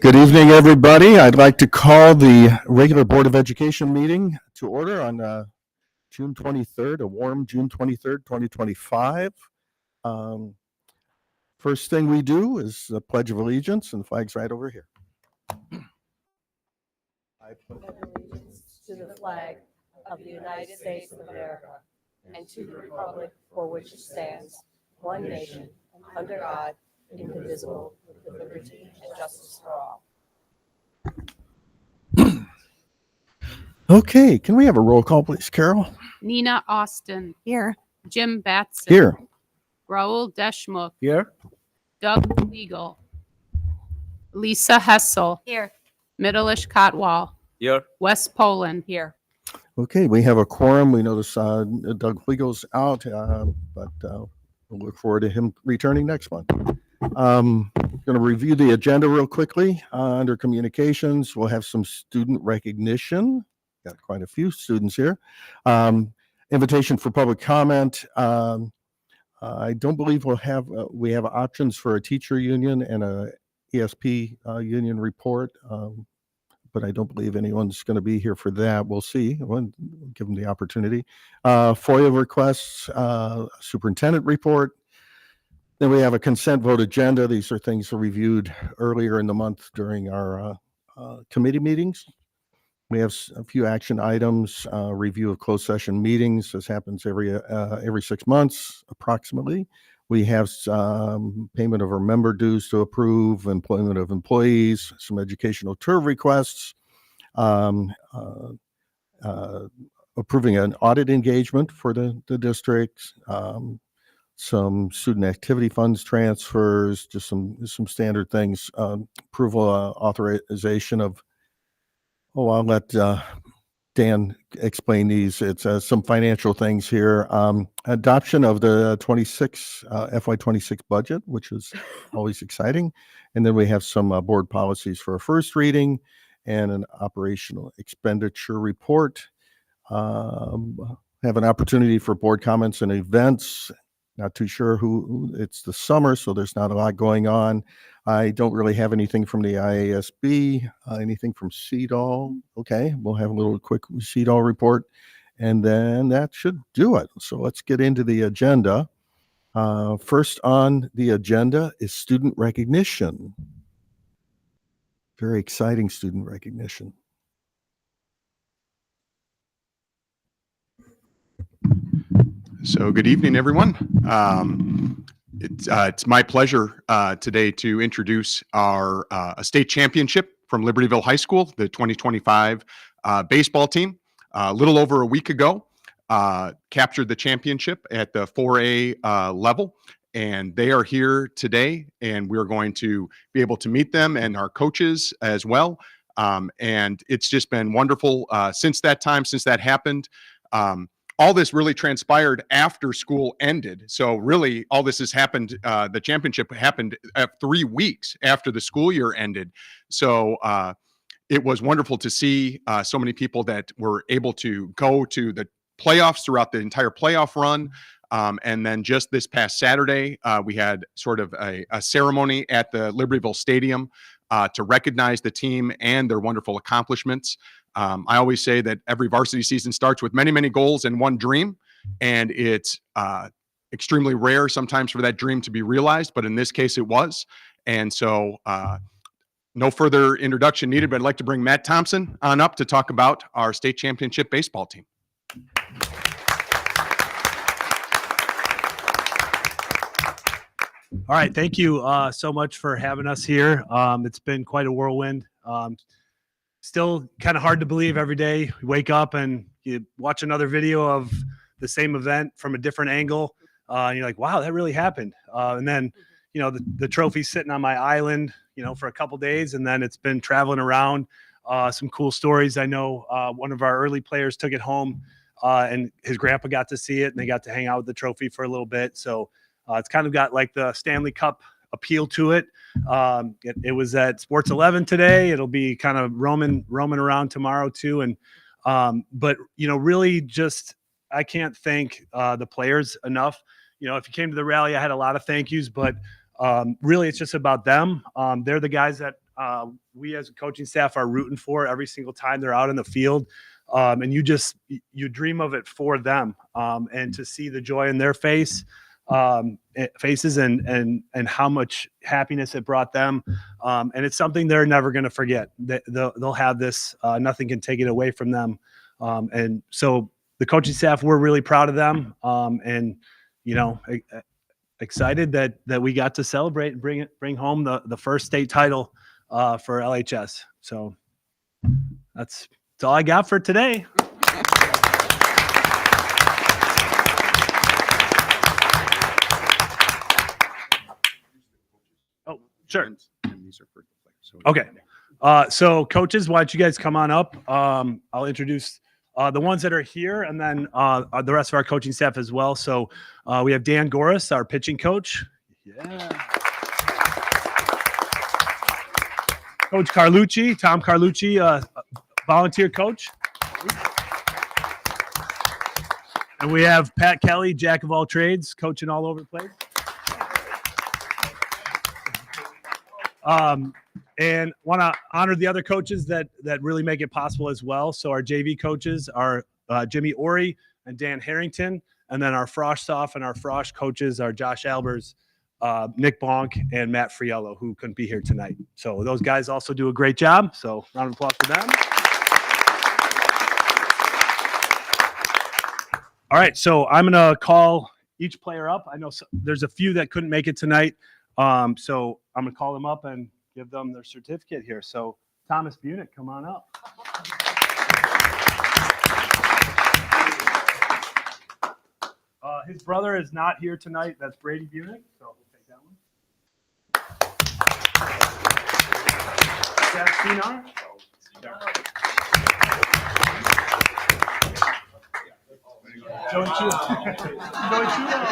Good evening, everybody. I'd like to call the regular Board of Education meeting to order on June 23rd, a warm June 23rd, 2025. First thing we do is the Pledge of Allegiance, and the flag's right over here. I pledge allegiance to the flag of the United States of America and to the republic for which it stands, one nation, under God, indivisible, with liberty and justice for all. Okay, can we have a roll call, please, Carol? Nina Austin. Here. Jim Batson. Here. Raul Deschmuck. Here. Doug Legal. Lisa Hessel. Here. Middleish Cotwall. Here. West Poland. Here. Okay, we have a quorum. We notice Doug Legal's out, but we'll look forward to him returning next month. Going to review the agenda real quickly. Under communications, we'll have some student recognition. Got quite a few students here. Invitation for public comment. I don't believe we have options for a teacher union and a ESP union report, but I don't believe anyone's going to be here for that. We'll see. We'll give them the opportunity. FOIA requests, superintendent report. Then we have a consent vote agenda. These are things reviewed earlier in the month during our committee meetings. We have a few action items, review of closed session meetings. This happens every 6 months, approximately. We have payment of our member dues to approve, employment of employees, some educational tour requests, approving an audit engagement for the district, some student activity funds transfers, just some standard things, approval, authorization of, I'll let Dan explain these. It's some financial things here. Adoption of the FY26 budget, which is always exciting. And then we have some board policies for a first reading and an operational expenditure report. Have an opportunity for board comments and events. Not too sure who, it's the summer, so there's not a lot going on. I don't really have anything from the IASB, anything from CEDAW. Okay, we'll have a little quick CEDAW report, and then that should do it. So let's get into the agenda. First on the agenda is student recognition. Very exciting student recognition. So good evening, everyone. It's my pleasure today to introduce our state championship from Libertyville High School, the 2025 baseball team. A little over a week ago, captured the championship at the 4A level, and they are here today, and we're going to be able to meet them and our coaches as well. And it's just been wonderful since that time, since that happened. All this really transpired after school ended. So really all this has happened, the championship happened 3 weeks after the school year ended. So it was wonderful to see so many people that were able to go to the playoffs throughout the entire playoff run. And then just this past Saturday, we had sort of a ceremony at the Libertyville Stadium to recognize the team and their wonderful accomplishments. I always say that every varsity season starts with many, many goals and one dream, and it's extremely rare sometimes for that dream to be realized, but in this case it was. And so no further introduction needed, but I'd like to bring Matt Thompson on up to talk about our state championship baseball team. All right, thank you so much for having us here. It's been quite a whirlwind. Still kind of hard to believe every day. You wake up and you watch another video of the same event from a different angle. And you're like, wow, that really happened. And then, you know, the trophy's sitting on my island, you know, for a couple days, and then it's been traveling around. Some cool stories. I know one of our early players took it home and his grandpa got to see it, and they got to hang out with the trophy for a little bit. So it's kind of got like the Stanley Cup appeal to it. It was at Sports 11 today. It'll be kind of roaming around tomorrow too. And but you know, really just I can't thank the players enough. You know, if you came to the rally, I had a lot of thank yous, but really it's just about them. They're the guys that we as a coaching staff are rooting for every single time they're out in the field. And you dream of it for them, and to see the joy in their faces and how much happiness it brought them. And it's something they're never going to forget. They'll have this, nothing can take it away from them. And so the coaching staff, we're really proud of them. And, excited that we got to celebrate and bring home the first state title for LHS. So that's all I got for today. Oh, sure. And these are for the players. So Okay. So coaches, why don't you guys come on up? I'll introduce the ones that are here, and then the rest of our coaching staff as well. So we have Dan Goris, our pitching coach. Yeah. Coach Carlucci, Tom Carlucci, volunteer coach. And we have Pat Kelly, jack of all trades, coaching all over the place. And want to honor the other coaches that really make it possible as well. So our JV coaches are Jimmy Ori and Dan Harrington, and then our Frosh and our Frosh coaches are Josh Albers, Nick Bonk, and Matt Friello, who couldn't be here tonight. So those guys also do a great job. So round of applause for them. All right, so I'm gonna call each player up. I know there's a few that couldn't make it tonight. So I'm gonna call them up and give them their certificate here. So Thomas Bunick, come on up. His brother is not here tonight. That's Brady Bunick. So we'll take that one. Jack Sinar. Joey Chulo. Joey Chulo.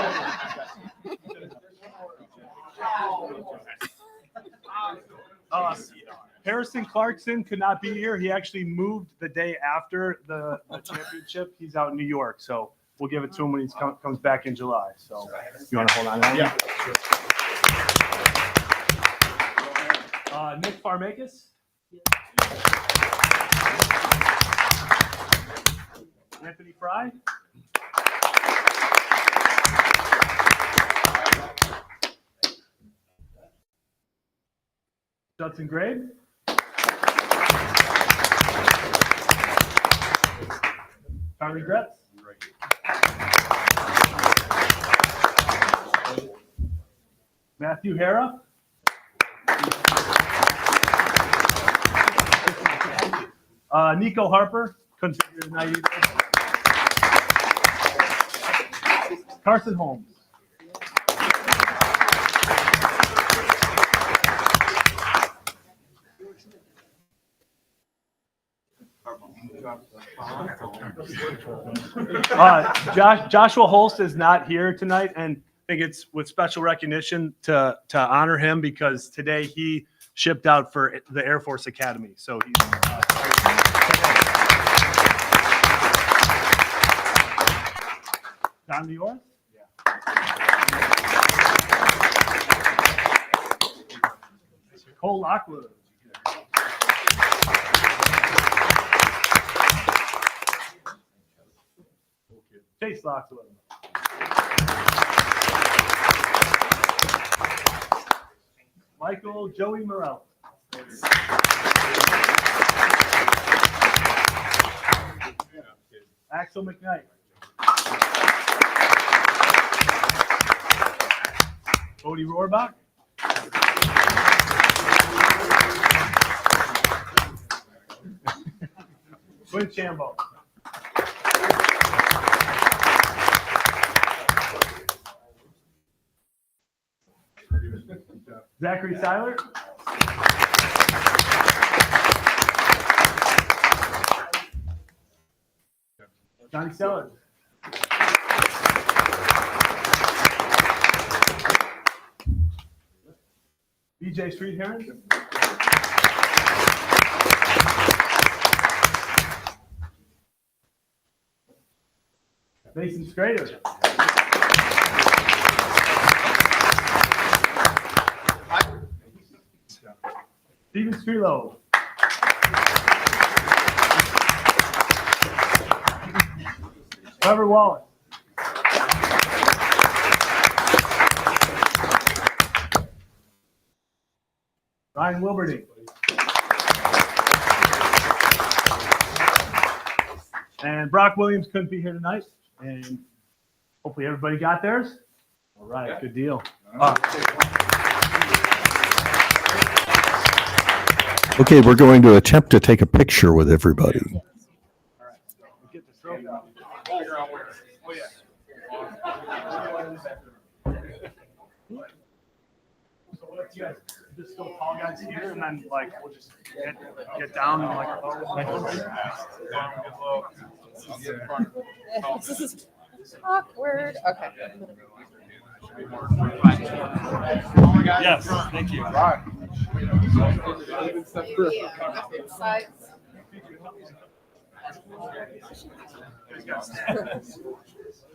Harrison Clarkson could not be here. He actually moved the day after the championship. He's out in New York, so we'll give it to him when he comes back in July. So you want to hold on? Yeah. Nick Farmakis. Anthony Fry. Judson Grabe. Tommy Gretz. Matthew Hara. Nico Harper. Couldn't be here tonight either. Carson Holmes. Joshua Holst is not here tonight, and I think it's with special recognition to honor him because today he shipped out for the Air Force Academy. So he's Don Dior? Yeah. Cole Lockwood. Chase Lockwood. Michael Joey Morel. Axel McKnight. Bodie Rohrbach. Quinn Chambo. Zachary Seiler. Johnny Sellers. BJ Street Heron. Mason Schrader. Steven Strelo. Trevor Wallace. Ryan Wilberding. And Brock Williams couldn't be here tonight, and hopefully everybody got theirs. All right, good deal. Okay, we're going to attempt to take a picture with everybody. Get the trophy. So what you guys just go call guys here, and then like we'll just get down and like. This is awkward. Okay. Yes, thank you. Sides.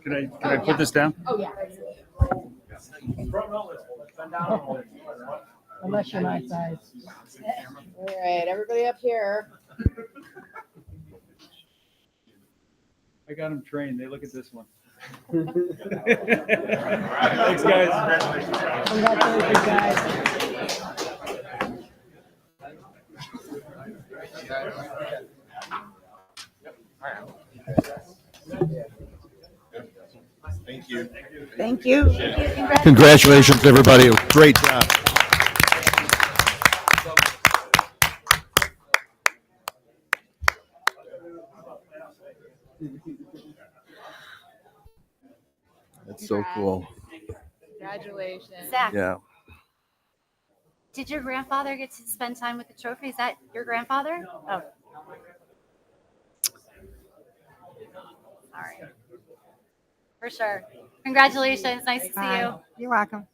Can I put this down? Oh, yeah. Unless you're my size. All right, everybody up here. I got them trained. They look at this one. Thanks, guys. Congratulations, guys. Thank you. Congratulations, everybody. Great job. That's so cool. Congratulations. Zach, Yeah. did your grandfather get to spend time with the trophy? Is that your grandfather? Oh. Sorry. For sure. Congratulations. Nice to see you. You're welcome.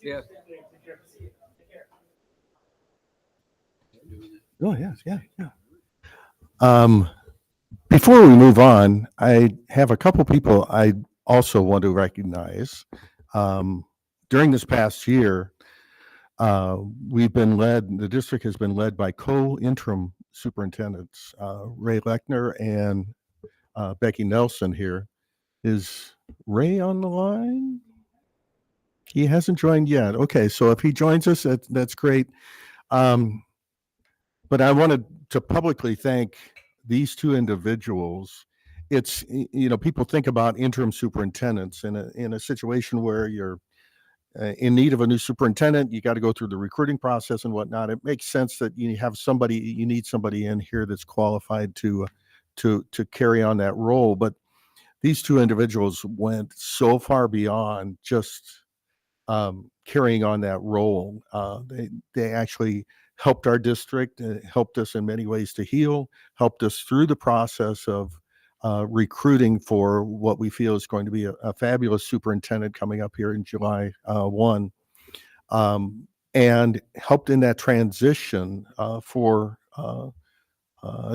Yes. Oh, yes, yeah, yeah. Before we move on, I have a couple people I also want to recognize. During this past year, the district has been led by co-interim superintendents, Ray Lechner and Becky Nelson here. Is Ray on the line? He hasn't joined yet. Okay, so if he joins us, that's great. But I wanted to publicly thank these two individuals. It's, people think about interim superintendents in a situation where you're in need of a new superintendent, you got to go through the recruiting process and whatnot. It makes sense that you need somebody in here that's qualified to carry on that role. But these two individuals went so far beyond just carrying on that role. They actually helped our district, helped us in many ways to heal, helped us through the process of recruiting for what we feel is going to be a fabulous superintendent coming up here in July 1, and helped in that transition for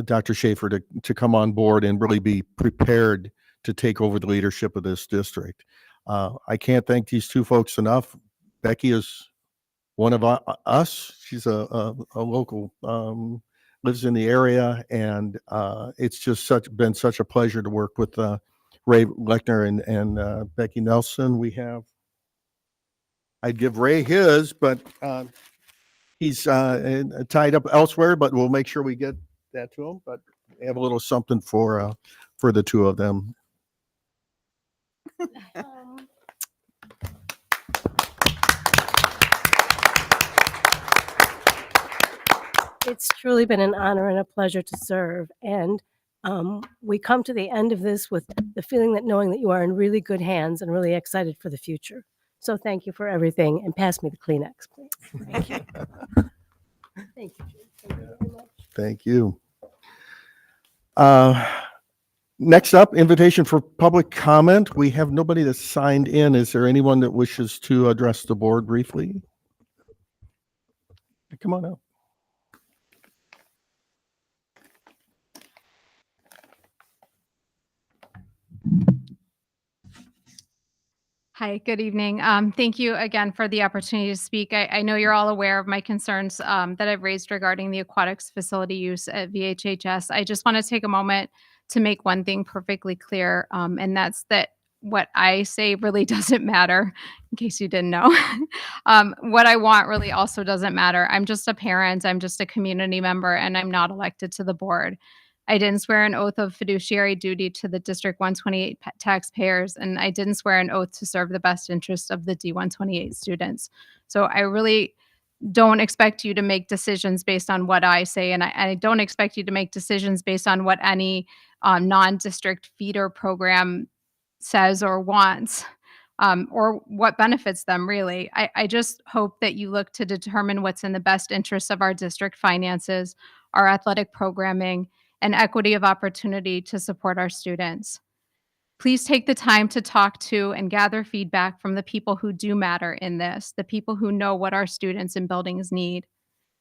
Dr. Schaefer to come on board and really be prepared to take over the leadership of this district. I can't thank these two folks enough. Becky is one of us. She's a local, lives in the area, and it's just been such a pleasure to work with Ray Lechner and Becky Nelson. I'd give Ray his, but he's tied up elsewhere, but we'll make sure we get that to him. But we have a little something for the two of them. It's truly been an honor and a pleasure to serve. And we come to the end of this with the feeling that knowing that you are in really good hands and really excited for the future. So thank you for everything. And pass me the Kleenex, please. Thank you. Thank you. Thank you very much. Thank you. Next up, invitation for public comment. We have nobody that's signed in. Is there anyone that wishes to address the board briefly? Come on up. Hi, good evening. Thank you again for the opportunity to speak. I know you're all aware of my concerns that I've raised regarding the aquatics facility use at VHHS. I just want to take a moment to make one thing perfectly clear, and that's that what I say really doesn't matter, in case you didn't know. What I want really also doesn't matter. I'm just a parent, I'm just a community member, and I'm not elected to the board. I didn't swear an oath of fiduciary duty to the District 128 taxpayers, and I didn't swear an oath to serve the best interest of the D128 students. So I really don't expect you to make decisions based on what I say, and I don't expect you to make decisions based on what any non-district feeder program says or wants. Or what benefits them, really. I just hope that you look to determine what's in the best interest of our district finances, our athletic programming, and equity of opportunity to support our students. Please take the time to talk to and gather feedback from the people who do matter in this, the people who know what our students and buildings need.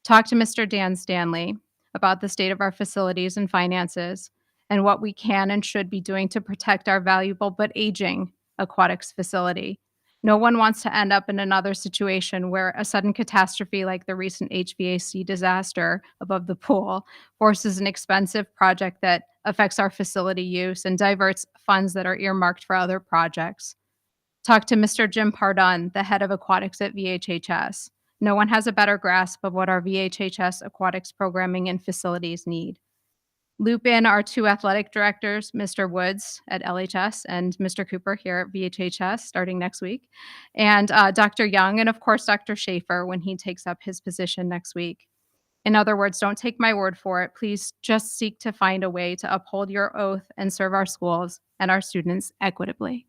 Talk to Mr. Dan Stanley about the state of our facilities and finances and what we can and should be doing to protect our valuable but aging aquatics facility. No one wants to end up in another situation where a sudden catastrophe like the recent HVAC disaster above the pool forces an expensive project that affects our facility use and diverts funds that are earmarked for other projects. Talk to Mr. Jim Pardon, the head of aquatics at VHHS. No one has a better grasp of what our VHHS aquatics programming and facilities need. Loop in our two athletic directors, Mr. Woods at LHS and Mr. Cooper here at VHHS starting next week, and Dr. Young, and of course, Dr. Schaefer when he takes up his position next week. In other words, don't take my word for it. Please just seek to find a way to uphold your oath and serve our schools and our students equitably.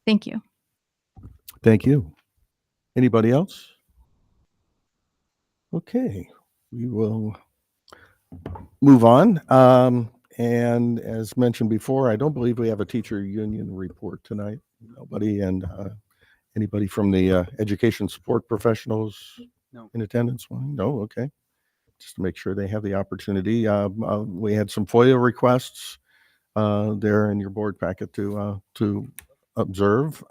Thank you. Thank you. Anybody else? Okay, we will move on. And as mentioned before, I don't believe we have a teacher union report tonight. Nobody, and anybody from the education support professionals No. in attendance? No, okay. Just to make sure they have the opportunity. We had some FOIA requests there in your board packet to observe.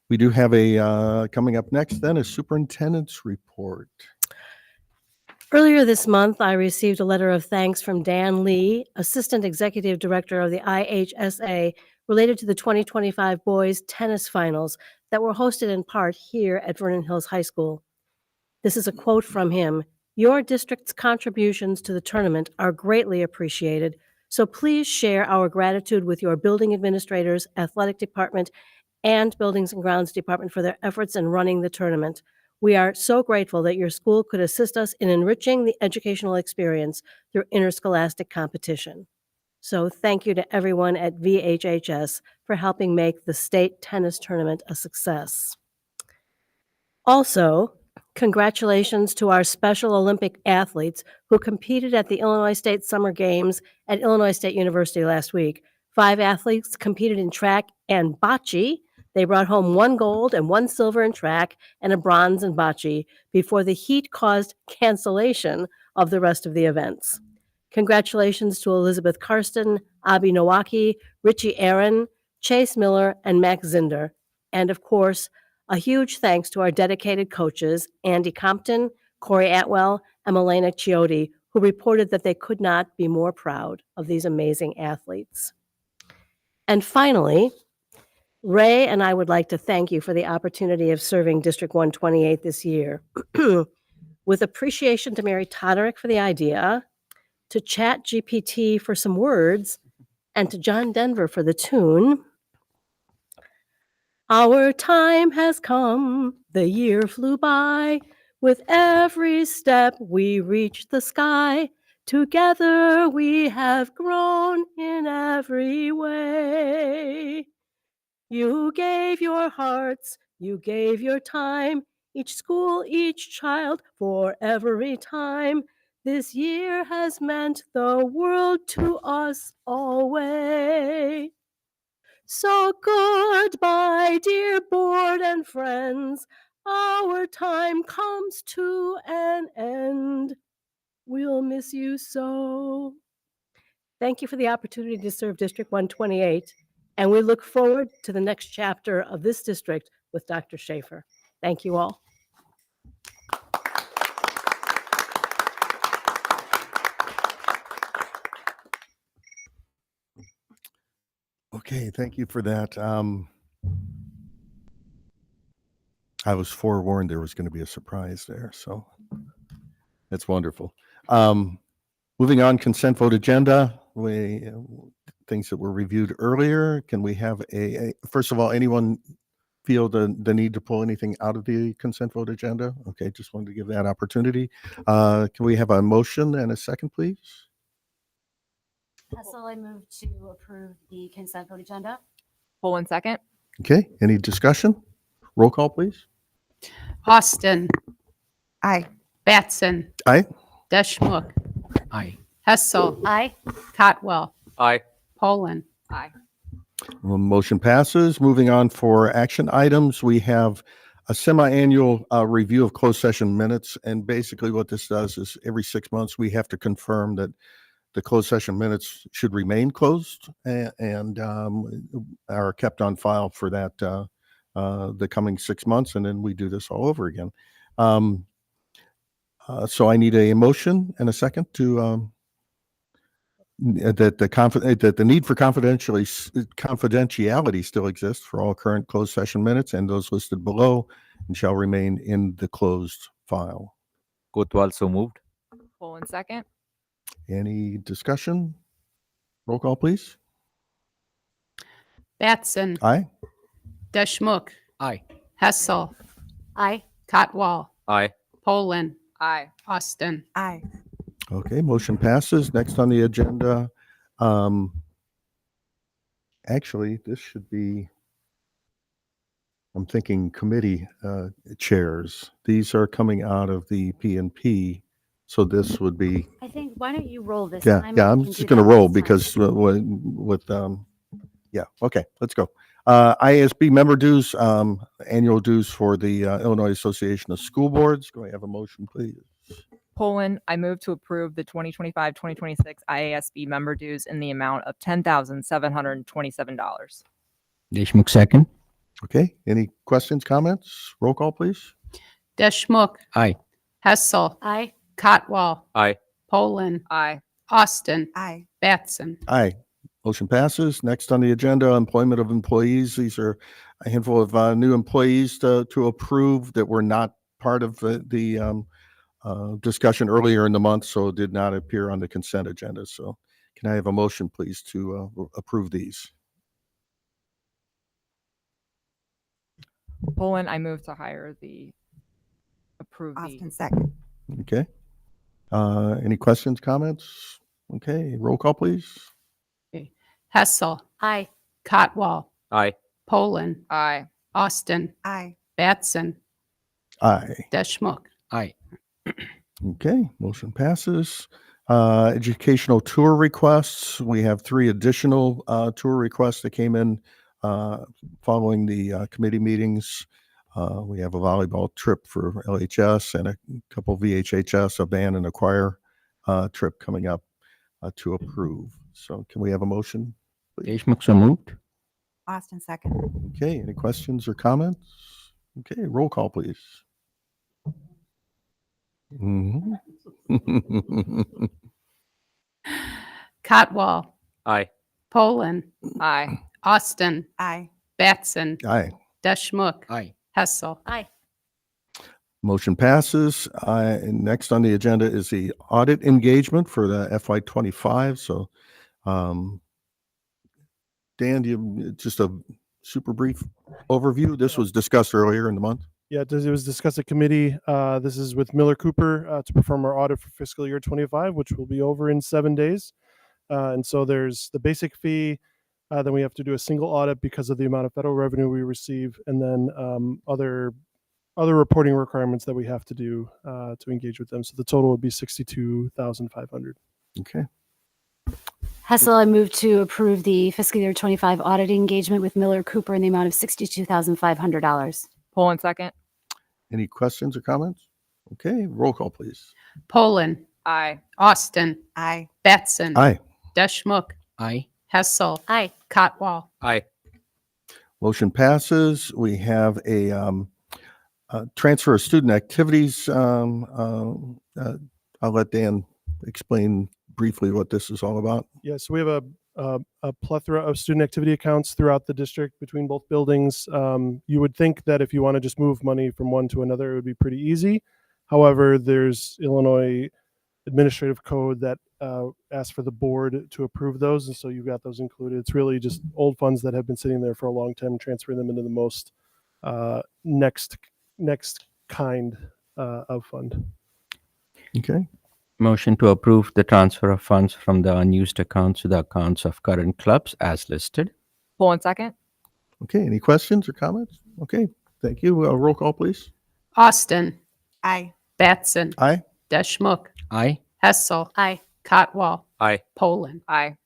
We do have a coming up next then a superintendent's report. Earlier this month, I received a letter of thanks from Dan Lee, Assistant Executive Director of the IHSA, related to the 2025 boys tennis finals that were hosted in part here at Vernon Hills High School. This is a quote from him. "Your district's contributions to the tournament are greatly appreciated, so please share our gratitude with your building administrators, athletic department, and Buildings and Grounds Department for their efforts in running the tournament. We are so grateful that your school could assist us in enriching the educational experience through interscholastic competition. So thank you to everyone at VHHS for helping make the state tennis tournament a success." Also, congratulations to our Special Olympic athletes who competed at the Illinois State Summer Games at Illinois State University last week. 5 athletes competed in track and bocce. They brought home 1 gold and 1 silver in track and a bronze in bocce before the heat caused cancellation of the rest of the events. Congratulations to Elizabeth Karsten, Abi Nowaki, Richie Aaron, Chase Miller, and Max Zinder. And of course, a huge thanks to our dedicated coaches, Andy Compton, Corey Atwell, and Milena Chiotti, who reported that they could not be more proud of these amazing athletes. And finally, Ray and I would like to thank you for the opportunity of serving District 128 this year. With appreciation to Mary Toderick for the idea, to ChatGPT for some words, and to John Denver for the tune. Our time has come, the year flew by. With every step we reach the sky. Together we have grown in every way. You gave your hearts, you gave your time, each school, each child, for every time. This year has meant the world to us always. So goodbye, dear board and friends. Our time comes to an end. We'll miss you so. Thank you for the opportunity to serve District 128. And we look forward to the next chapter of this district with Dr. Schaefer. Thank you all. Okay, thank you for that. I was forewarned there was going to be a surprise there, so that's wonderful. Moving on, consent vote agenda. Things that were reviewed earlier. Can we have first of all, anyone feel the need to pull anything out of the consent vote agenda? Okay, just wanted to give that opportunity. Can we have a motion and a second, please? Hessel, I move to approve the consent vote agenda. Poland second. Okay, any discussion? Roll call, please. Austin. Aye. Batson. Aye. Deschmok. Aye. Hessel. Aye. Cotwell. Aye. Poland. Aye. Well, motion passes. Moving on for action items, we have a semi-annual review of closed session minutes. And basically what this does is every 6 months, we have to confirm that the closed session minutes should remain closed and are kept on file for that the coming 6 months. And then we do this all over again. So I need a motion and a second to that the need for confidentiality still exists for all current closed session minutes and those listed below and shall remain in the closed file. Kotwal so moved. Poland second. Any discussion? Roll call, please. Batson. Aye. Deschmok. Aye. Hessel. Aye. Cotwall. Aye. Poland. Aye. Austin. Aye. Okay, motion passes. Next on the agenda. Actually, this should be, I'm thinking committee chairs. These are coming out of the P&P. So this would be, I think, why don't you roll this yeah, time? yeah, and I'm we can just do going to that roll this time. because yeah, okay, let's go. IASB member dues, annual dues for the Illinois Association of School Boards. Go ahead, have a motion, please. Poland, I move to approve the 2025-2026 IASB member dues in the amount of $10,727. Deshmukh second. Okay, any questions, comments? Roll call, please. Deschmok. Aye. Hessel. Aye. Cotwall. Aye. Poland. Aye. Austin. Aye. Batson. Aye. Motion passes. Next on the agenda, employment of employees. These are a handful of new employees to approve that were not part of the discussion earlier in the month, so did not appear on the consent agenda. So can I have a motion, please, to approve these? Poland, I move to approve the. Austin second. Okay. Any questions, comments? Okay, roll call, please. Hessel. Aye. Cotwall. Aye. Poland. Aye. Austin. Aye. Batson. Aye. Deschmok. Aye. Okay, motion passes. Educational tour requests. We have 3 additional tour requests that came in following the committee meetings. We have a volleyball trip for LHS and a couple VHHS, a band and a choir trip coming up to approve. So can we have a motion, please? Deshmukh so moved. Austin second. Okay, any questions or comments? Okay, roll call, please. Mhm. Cotwall. Aye. Poland. Aye. Austin. Aye. Batson. Aye. Deschmok. Aye. Hessel. Aye. Motion passes. Next on the agenda is the audit engagement for the FY25. So, Dan, just a super brief overview. This was discussed earlier in the month. Yeah, it was discussed at committee. This is with Miller Cooper to perform our audit for fiscal year 25, which will be over in 7 days. And so there's the basic fee. Then we have to do a single audit because of the amount of federal revenue we receive, and then other reporting requirements that we have to do to engage with them. So the total would be $62,500. Okay. Hessel, I move to approve the fiscal year 25 audit engagement with Miller Cooper in the amount of $62,500. Poland second. Any questions or comments? Okay, roll call, please. Poland. Aye. Austin. Aye. Batson. Aye. Deschmok. Aye. Hessel. Aye. Cotwall. Aye. Motion passes. We have a transfer of student activities. I'll let Dan explain briefly what this is all about. Yeah, so we have a plethora of student activity accounts throughout the district between both buildings. You would think that if you want to just move money from one to another, it would be pretty easy. However, there's Illinois administrative code that asks for the board to approve those, and so you've got those included. It's really just old funds that have been sitting there for a long time, transferring them into the most next kind of fund. Okay. Motion to approve the transfer of funds from the unused accounts to the accounts of current clubs as listed. Poland second. Okay. Any questions or comments? Okay. Thank you. Roll call, please. Austin. Aye. Batson. Aye. Deschmok. Aye. Hessel. Aye. Cotwall. Aye. Poland. Aye.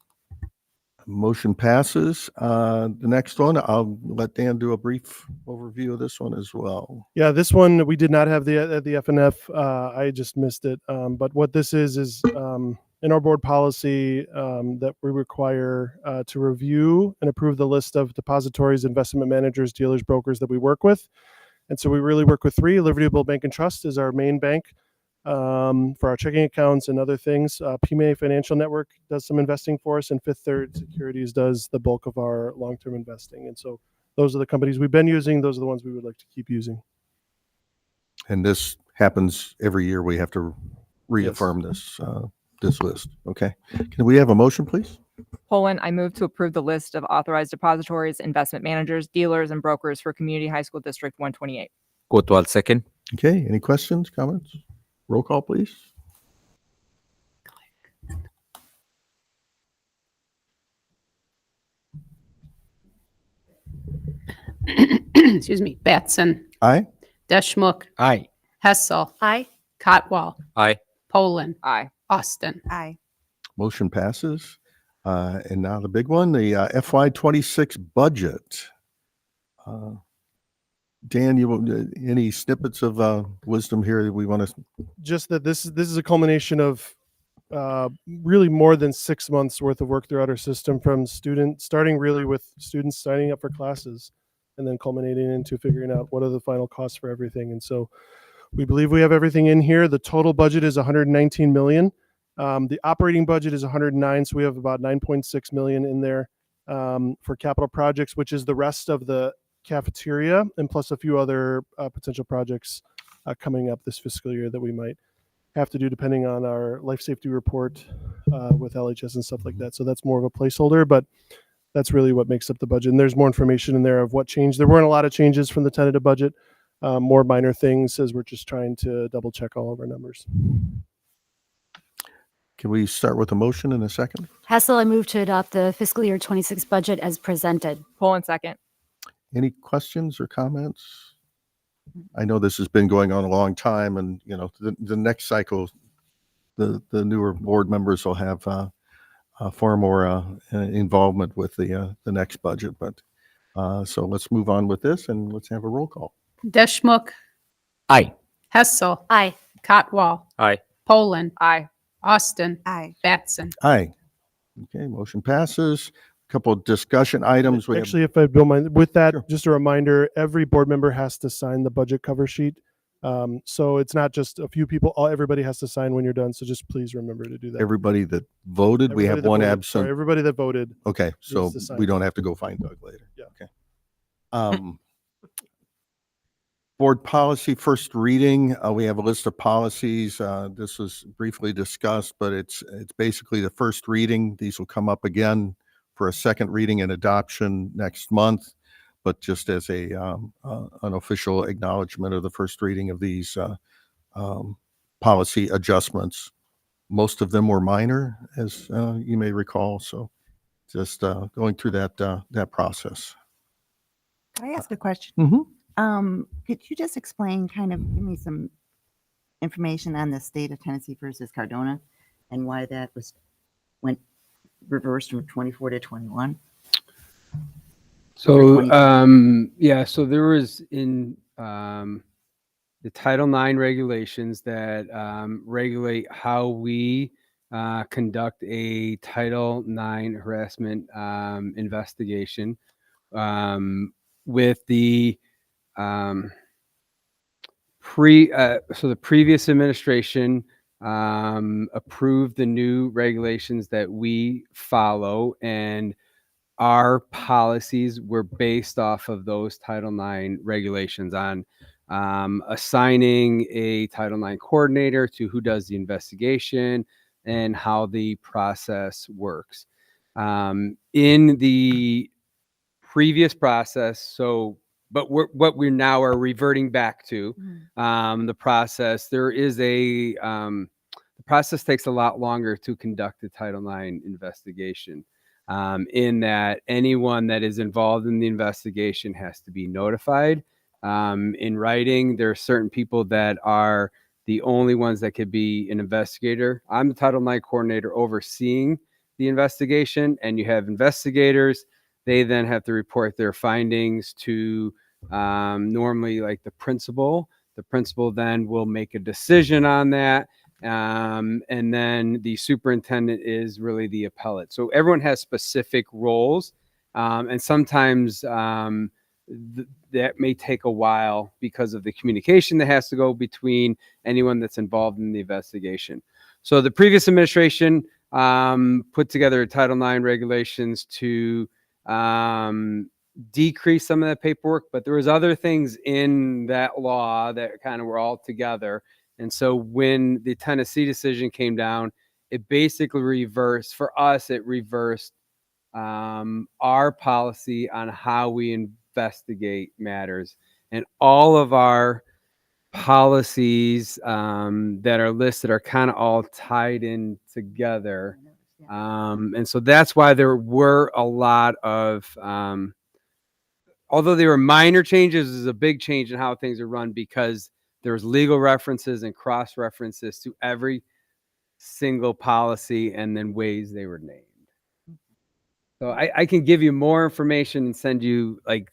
Motion passes. The next one, I'll let Dan do a brief overview of this one as well. Yeah, this one we did not have at the FNF. I just missed it. But what this is in our board policy that we require to review and approve the list of depositories, investment managers, dealers, brokers that we work with. And so we really work with three. Libertyville Bank and Trust is our main bank for our checking accounts and other things. PMA Financial Network does some investing for us, and Fifth Third Securities does the bulk of our long-term investing. And so those are the companies we've been using. Those are the ones we would like to keep using. And this happens every year. We have to reaffirm this list. Okay. Can we have a motion, please? Poland, I move to approve the list of authorized depositories, investment managers, dealers, and brokers for Community High School District 128. Kotwal second. Okay. Any questions, comments? Roll call, please. Excuse me. Batson. Aye. Deschmok. Aye. Hessel. Aye. Cotwall. Aye. Poland. Aye. Austin. Aye. Motion passes. And now the big one, the FY26 budget. Dan, any snippets of wisdom here that we want to? Just that this is a culmination of really more than 6 months worth of work throughout our system, from starting really with students signing up for classes and then culminating into figuring out what are the final costs for everything. And so we believe we have everything in here. The total budget is 119 million. The operating budget is 109. So we have about 9.6 million in there for capital projects, which is the rest of the cafeteria and plus a few other potential projects coming up this fiscal year that we might have to do depending on our life safety report with LHS and stuff like that. So that's more of a placeholder, but that's really what makes up the budget. And there's more information in there of what changed. There weren't a lot of changes from the tentative budget, more minor things as we're just trying to double check all of our numbers. Can we start with a motion in a second? Hessel, I move to adopt the fiscal year 26 budget as presented. Poland second. Any questions or comments? I know this has been going on a long time, and the next cycle, the newer board members will have far more involvement with the next budget. But so let's move on with this, and let's have a roll call. Deschmok. Aye. Hessel. Aye. Cotwall. Aye. Poland. Aye. Austin. Aye. Batson. Aye. Okay, motion passes. A couple of discussion items. We Actually, if I don't mind, with that, Sure. just a reminder, every board member has to sign the budget cover sheet. So it's not just a few people, everybody has to sign when you're done. So just please remember to do that. everybody that voted, we Everybody have that one voted. absent. Sorry, everybody that voted. Okay, so needs to sign. we don't have to go find Doug later. Yeah. Okay. Board policy first reading. We have a list of policies. This was briefly discussed, but it's basically the first reading. These will come up again for a second reading and adoption next month, but just as an official acknowledgement of the first reading of these policy adjustments. Most of them were minor, as you may recall. So just going through that process. Can I ask a question? Mhm. Could you just explain, give me some information on the state of Tennessee versus Cardona and why that went reversed from 24 to 21? So, so there was in the Title IX regulations that regulate how we conduct a Title IX harassment investigation with the so the previous administration approved the new regulations that we follow, and our policies were based off of those Title IX regulations on assigning a Title IX coordinator to who does the investigation and how the process works. In the previous process, what we now are reverting back to the process. There is the process takes a lot longer to conduct a Title IX investigation. In that anyone that is involved in the investigation has to be notified in writing. There are certain people that are the only ones that could be an investigator. I'm the Title IX coordinator overseeing the investigation, and you have investigators. They then have to report their findings to normally like the principal. The principal then will make a decision on that. And then the superintendent is really the appellate. So everyone has specific roles. And sometimes that may take a while because of the communication that has to go between anyone that's involved in the investigation. So the previous administration put together Title IX regulations to decrease some of that paperwork, but there was other things in that law that kind of were all together. And so when the Tennessee decision came down, it basically reversed, for us, it reversed our policy on how we investigate matters. And all of our policies that are listed are kind of all tied in together. And so that's why there were a lot of, although they were minor changes, is a big change in how things are run because there's legal references and cross references to every single policy and then ways they were named. So I can give you more information and send you like,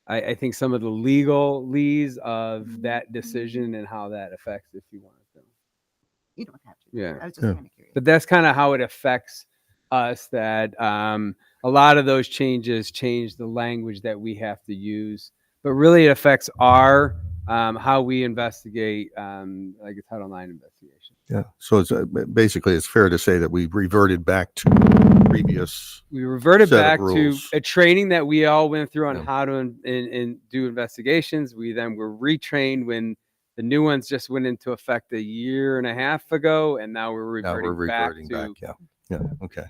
I think some of the legalese of that decision and how that affects if you want to. You don't have to. Yeah. I was just kind of curious. But that's kind of how it affects us, that a lot of those changes change the language that we have to use, but really it affects our how we investigate like a Title IX investigation. Yeah. So it's basically it's fair to say that we reverted back to previous. We reverted set of back to rules. a training that we all went through on Yeah. how to do investigations. We then were retrained when the new ones just went into effect a year and a half ago, and now we're Now reverting, we're reverting back. to. Yeah. Yeah. Okay.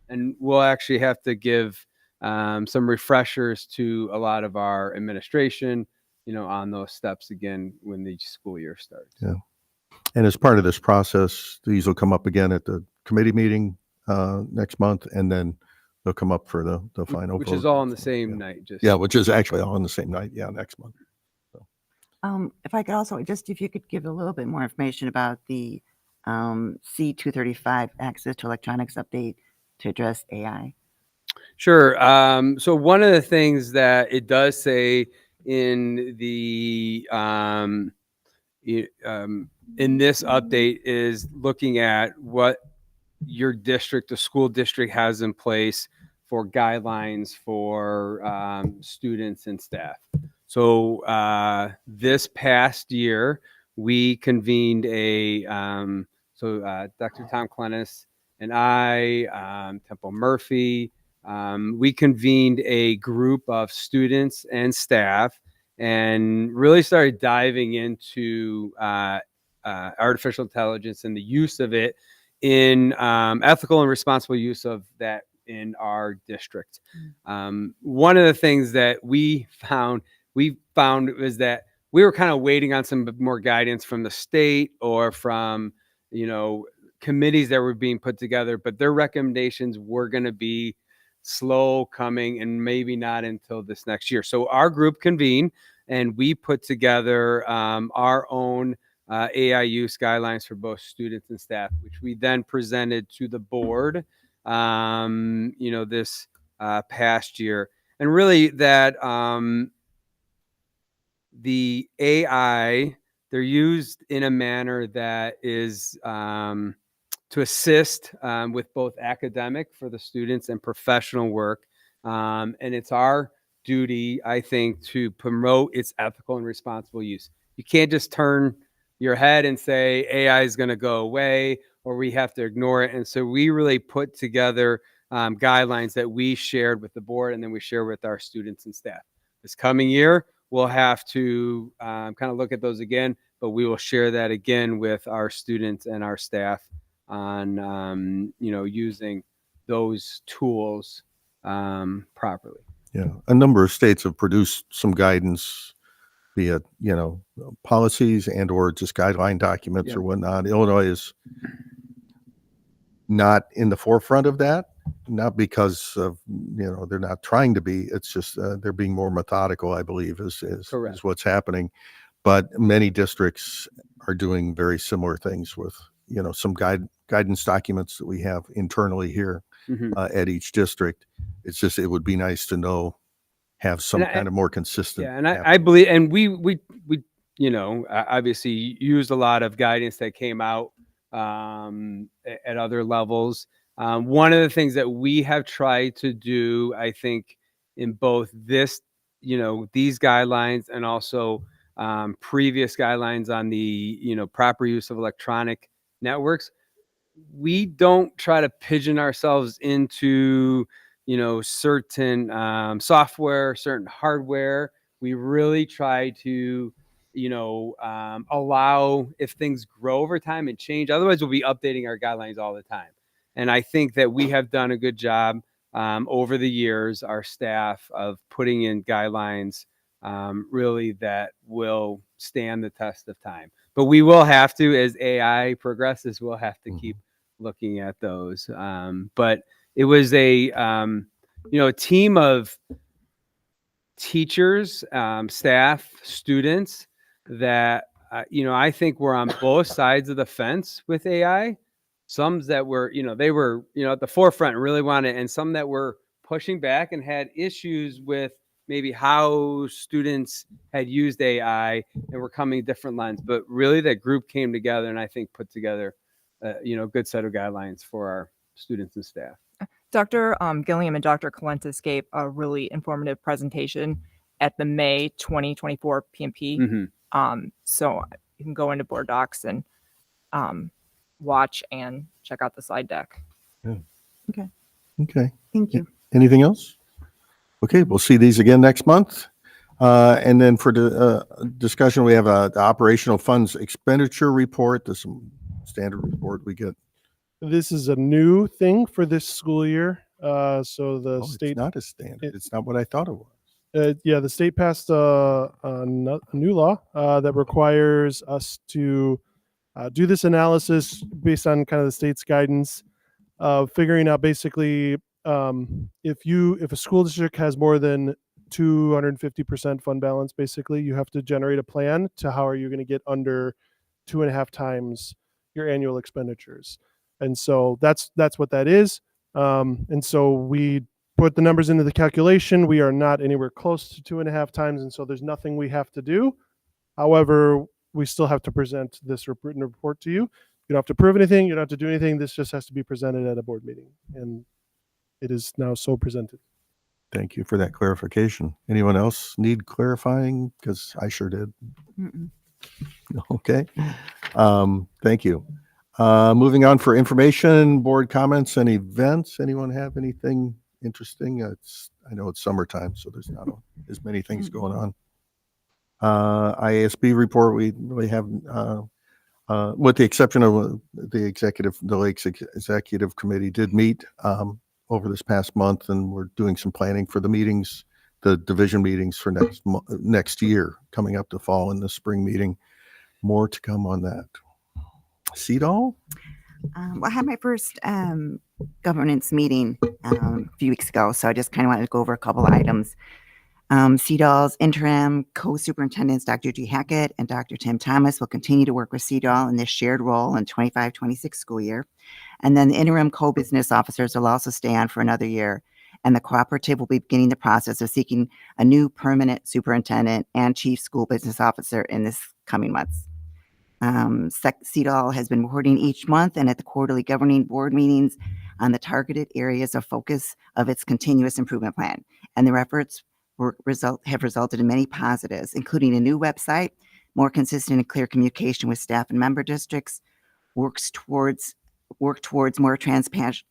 And we'll actually have to give some refreshers to a lot of our administration, on those steps again when the school year starts. Yeah. And as part of this process, these will come up again at the committee meeting next month, and then they'll come up for the final Which vote. is all on the same night. Yeah, which is actually all on the same night. Yeah, next month. If I could also if you could give a little bit more information about the C-235 access to electronics update to address AI. Sure. So one of the things that it does say in the in this update is looking at what your district, the school district, has in place for guidelines for students and staff. So this past year, we convened Dr. Tom Clennis and I, Temple Murphy, we convened a group of students and staff and really started diving into artificial intelligence and the use of it in ethical and responsible use of that in our district. One of the things that we found was that we were kind of waiting on some more guidance from the state or from, committees that were being put together, but their recommendations were going to be slow coming and maybe not until this next year. So our group convened and we put together our own AI use guidelines for both students and staff, which we then presented to the board, this past year. And really that the AI, they're used in a manner that is to assist with both academic for the students and professional work. And it's our duty, I think, to promote its ethical and responsible use. You can't just turn your head and say AI is going to go away or we have to ignore it. And so we really put together guidelines that we shared with the board and then we share with our students and staff. This coming year, we'll have to kind of look at those again, but we will share that again with our students and our staff on, using those tools properly. Yeah, a number of states have produced some guidance, be it, policies and or just guideline documents or whatnot. Illinois is not in the forefront of that, not because of, they're not trying to be. It's just they're being more methodical, I believe, is what's happening. But many districts are doing very similar things with, some guidance documents that we have internally here at each district. It's just, it would be nice to have some kind of more consistent. Yeah, and I believe, and we obviously used a lot of guidance that came out at other levels. One of the things that we have tried to do, I think, in both this, these guidelines and also previous guidelines on the, proper use of electronic networks, we don't try to pigeon ourselves into, certain software, certain hardware. We really try to, allow if things grow over time and change. Otherwise, we'll be updating our guidelines all the time. And I think that we have done a good job over the years, our staff, of putting in guidelines really that will stand the test of time. But we will have to, as AI progresses, we'll have to keep looking at those. But it was a team of teachers, staff, students that I think were on both sides of the fence with AI. Some that were, they were, at the forefront and really wanted, and some that were pushing back and had issues with maybe how students had used AI and were coming different lens. But really that group came together and I think put together a good set of guidelines for our students and staff. Dr. Gilliam and Dr. Colentis gave a really informative presentation at the May 2024 PMP. So you can go into board docs and watch and check out the slide deck. Yeah. Okay. Thank you. Anything else? Okay, we'll see these again next month. And then for the discussion, we have the operational funds expenditure report. This is some standard report we get. This is a new thing for this school year. So the state, it's not a standard. It's not what I thought it was. The state passed a new law that requires us to do this analysis based on kind of the state's guidance of figuring out basically if a school district has more than 250% fund balance, basically you have to generate a plan to how are you going to get under 2.5 times your annual expenditures. And so that's what that is. And so we put the numbers into the calculation. We are not anywhere close to 2.5 times. And so there's nothing we have to do. However, we still have to present this written report to you. You don't have to prove anything. You don't have to do anything. This just has to be presented at a board meeting. And it is now so presented. Thank you for that clarification. Anyone else need clarifying? Because I sure did. Okay. Thank you. Moving on for information, board comments and events. Anyone have anything interesting? I know it's summertime, so there's not as many things going on. IASB report, we really have, with the exception of the Lakes Executive Committee did meet over this past month, and we're doing some planning for the meetings, the division meetings for next year, coming up to fall and the spring meeting. More to come on that. CEDAW? Well, I had my first governance meeting a few weeks ago, so I just kind of wanted to go over a couple of items. CEDAW's interim co-superintendents, Dr. G. Hackett and Dr. Tim Thomas, will continue to work with CEDAW in this shared role in 25-26 school year. And then the interim co-business officers will also stay on for another year. And the cooperative will be beginning the process of seeking a new permanent superintendent and chief school business officer in this coming months. CEDAW has been reporting each month and at the quarterly governing board meetings on the targeted areas of focus of its continuous improvement plan. And their efforts have resulted in many positives, including a new website, more consistent and clear communication with staff and member districts, work towards more transparent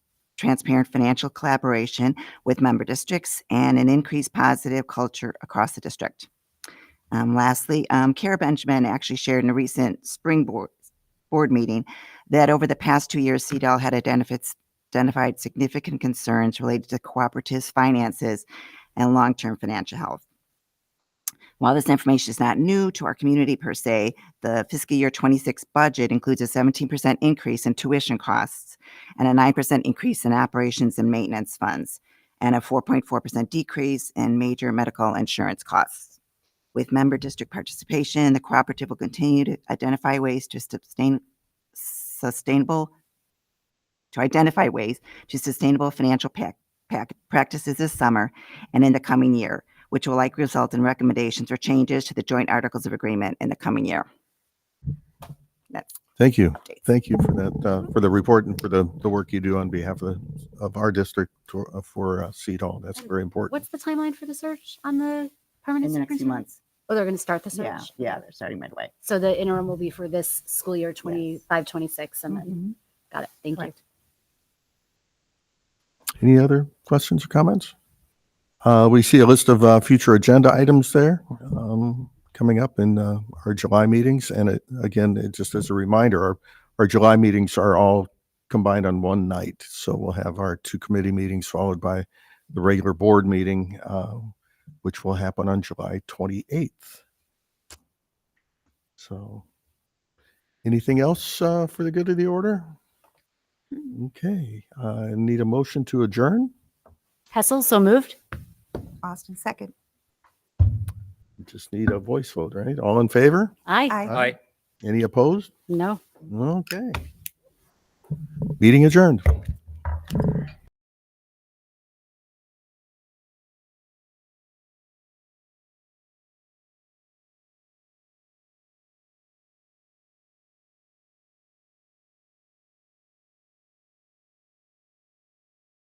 financial collaboration with member districts, and an increased positive culture across the district. Lastly, Kara Benjamin actually shared in a recent spring board meeting that over the past 2 years, CEDAW had identified significant concerns related to cooperatives' finances and long-term financial health. While this information is not new to our community per se, the fiscal year 26 budget includes a 17% increase in tuition costs and a 9% increase in operations and maintenance funds, and a 4.4% decrease in major medical insurance costs. With member district participation, the cooperative will continue to identify ways to sustainable financial practices this summer and in the coming year, which will likely result in recommendations or changes to the joint articles of agreement in the coming year. Thank you. Updates. Thank you for that, for the report and for the work you do on behalf of our district for CEDAW. That's very important. What's the timeline for the search on the permanent In the next few superintendent? months. Oh, they're going to start the search? Yeah, they're starting midway. So the interim will be for this school year 25, 26, and then, got it. Thank Correct. Any other questions or comments? We see a list of future agenda items there coming up in our July meetings. And again, just as a reminder, our July meetings are all combined on one night. So we'll have our 2 committee meetings followed by the regular board meeting, which will happen on July 28th. So anything else for the good of the order? Okay, I need a motion to adjourn. Hessel, so moved. Austin, second. Just need a voice vote, right? All in favor? Aye. Aye. Any opposed? No. Okay. Meeting adjourned.